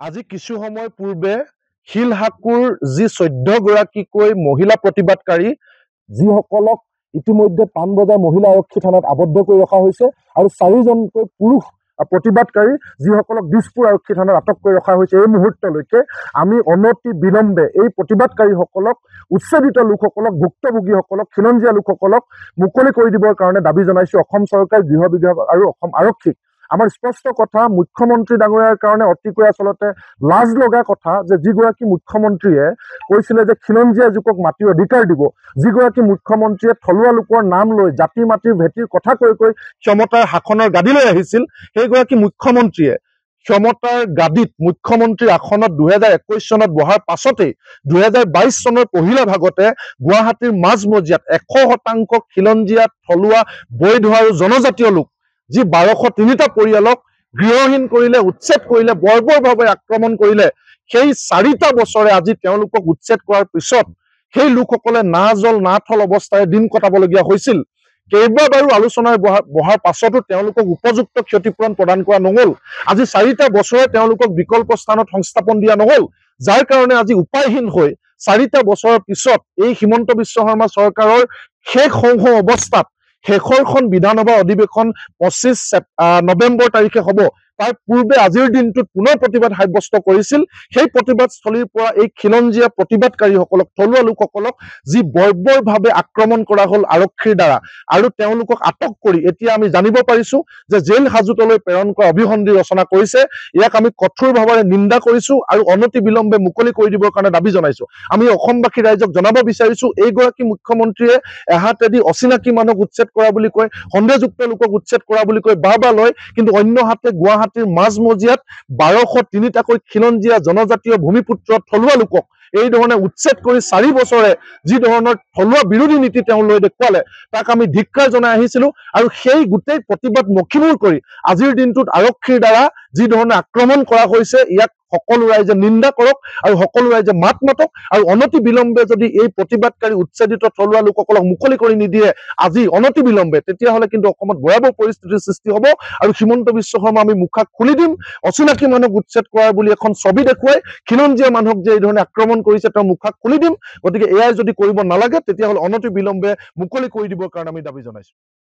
আজি কিছু সময় পূৰ্বে শিলহাকুৰ যি 14 গৰাকীকৈ মহিলা প্ৰতিবাদকাৰী যিসকলক ইতিমধ্যে পানবজাৰ মহিলা আৰক্ষী থানাত আবদ্ধ কৰি ৰখা হৈছে আৰু 4জনকৈ পুৰুষ প্ৰতিবাদকাৰী যিসকলক দিছপুৰ আৰক্ষী থানাত আটক কৰি ৰখা হৈছে। এই মুহূৰ্তলৈকে আমি অনতি বিলম্বে এই প্ৰতিবাদকাৰীসকলক উচ্ছেদিত লোকসকলক ভুক্তভোগীসকলক খিলঞ্জীয়া লোকসকলক মুকলি কৰি দিবৰ কাৰণে দাবী জনাইছো অসম চৰকাৰ গৃহ বিভাগ আৰু অসম আৰক্ষীক। আমাৰ স্পষ্ট কথা, মুখ্যমন্ত্ৰী ডাঙৰীয়াৰ কাৰণে অতিকৈ আচলতে লাজ লগা কথা যে যিগৰাকী মুখ্যমন্ত্ৰীয়ে কৈছিলে যে খিলঞ্জীয়া যুৱক মাটিৰ অধিকাৰ দিব, যিগৰাকী মুখ্যমন্ত্ৰীয়ে থলুৱা লোকৰ নাম লৈ জাতি মাটিৰ ভেটিৰ কথা কৈ ক্ষমতাৰ শাসনৰ গাদীলৈ আহিছিল, সেইগৰাকী মুখ্যমন্ত্ৰীয়ে ক্ষমতাৰ গাদীত মুখ্যমন্ত্ৰীৰ আসনত 2021 চনত বহাৰ পাছতেই 2022 চনৰ পহিলা ভাগতে গুৱাহাটীৰ মাজমজিয়াত 100% খিলঞ্জীয়া থলুৱা বৈধ আৰু জনজাতীয় লোক যি 1203টা পৰিয়ালক গৃহহীন কৰিলে, উচ্ছেদ কৰিলে, বৰ্বৰভাৱে আক্ৰমণ কৰিলে। সেই 4টা বছৰে আজি তেওঁলোকক উচ্ছেদ কৰাৰ পিছত সেই লোকসকলে না জল না থল অৱস্থাৰে দিন কটাবলগীয়া হৈছিল। কেইবাবাৰো আলোচনাৰ বহাৰ পাছতো তেওঁলোকক উপযুক্ত ক্ষতিপূৰণ প্ৰদান কৰা নহল। আজি 4টা বছৰে তেওঁলোকক বিকল্প স্থানত সংস্থাপন দিয়া নহল, যাৰ কাৰণে আজি উপায়হীন হৈ 4টা বছৰৰ পিছত এই হিমন্ত বিশ্ব শৰ্মা চৰকাৰৰ শেষ হওঁ অৱস্থাত শেষৰখন বিধানসভা অধিৱেশন 25 নৱেম্বৰ তাৰিখে হ'ব। তাৰ পূৰ্বে আজিৰ দিনটোত পুনৰ প্ৰতিবাদ সাব্যস্ত কৰিছিল। সেই প্ৰতিবাদস্থলীৰ পৰা এই খিলঞ্জীয়া প্ৰতিবাদকাৰীসকলক, থলুৱা লোকসকলক যি বৰ্বৰভাৱে আক্ৰমণ কৰা হ'ল আৰক্ষীৰ দ্বাৰা আৰু তেওঁলোকক আটক কৰি এতিয়া আমি জানিব পাৰিছো যে জেল হাজোতলৈ প্ৰেৰণ কৰা অভিসন্ধি ৰচনা কৰিছে। ইয়াক আমি কঠোৰভাৱে নিন্দা কৰিছো আৰু অনতি বিলম্বে মুকলি কৰি দিবৰ কাৰণে দাবী জনাইছো। আমি অসমবাসী ৰাইজক জনাব বিচাৰিছো, এইগৰাকী মুখ্যমন্ত্ৰীয়ে এহাতেদি অচিনাকি মানুহক উচ্ছেদ কৰা বুলি কয়, সন্দেহযুক্ত লোকক উচ্ছেদ কৰা বুলি কয় বাহ লয়, কিন্তু অন্য হাতে গুৱাহাটীৰ মাজমজিয়াত 1203টাকৈ খিলঞ্জীয়া জনজাতীয় ভূমিপুত্ৰ থলুৱা লোকক এই ধৰণে উচ্ছেদ কৰি 4 বছৰে যি ধৰণৰ থলুৱা বিৰোধী নীতি তেওঁ লৈ দেখুৱালে তাক আমি ধিক্কাৰ জনাই আহিছিলো। আৰু সেই গোটেই প্ৰতিবাদ মষিমূৰ কৰি আজিৰ দিনটোত আৰক্ষীৰ দ্বাৰা যি ধৰণে আক্ৰমণ কৰা হৈছে, ইয়াক সকলো ৰাইজে নিন্দা কৰক আৰু সকলো ৰাইজে মাত মাতক। আৰু অনতি বিলম্বে যদি এই প্ৰতিবাদকাৰী উচ্ছেদিত থলুৱা লোকসকলক মুকলি কৰি নিদিয়ে আজি অনতি বিলম্বে, তেতিয়াহ'লে কিন্তু অসমত ভয়াৱহ পৰিস্থিতিৰ সৃষ্টি হ'ব আৰু হিমন্ত বিশ্ব শৰ্মা আমি মুখা খুলি দিম। অচিনাকি মানুহক উচ্ছেদ কৰাৰ বুলি এখন ছবি দেখুৱাই খিলঞ্জীয়া মানুহক যে এই ধৰণে আক্ৰমণ কৰিছে তেওঁ মুখা খুলি দিম। গতিকে এয়াই যদি কৰিব নালাগে তেতিয়াহ'লে অনতি বিলম্বে মুকলি কৰি দিবৰ কাৰণে আমি দাবী জনাইছো।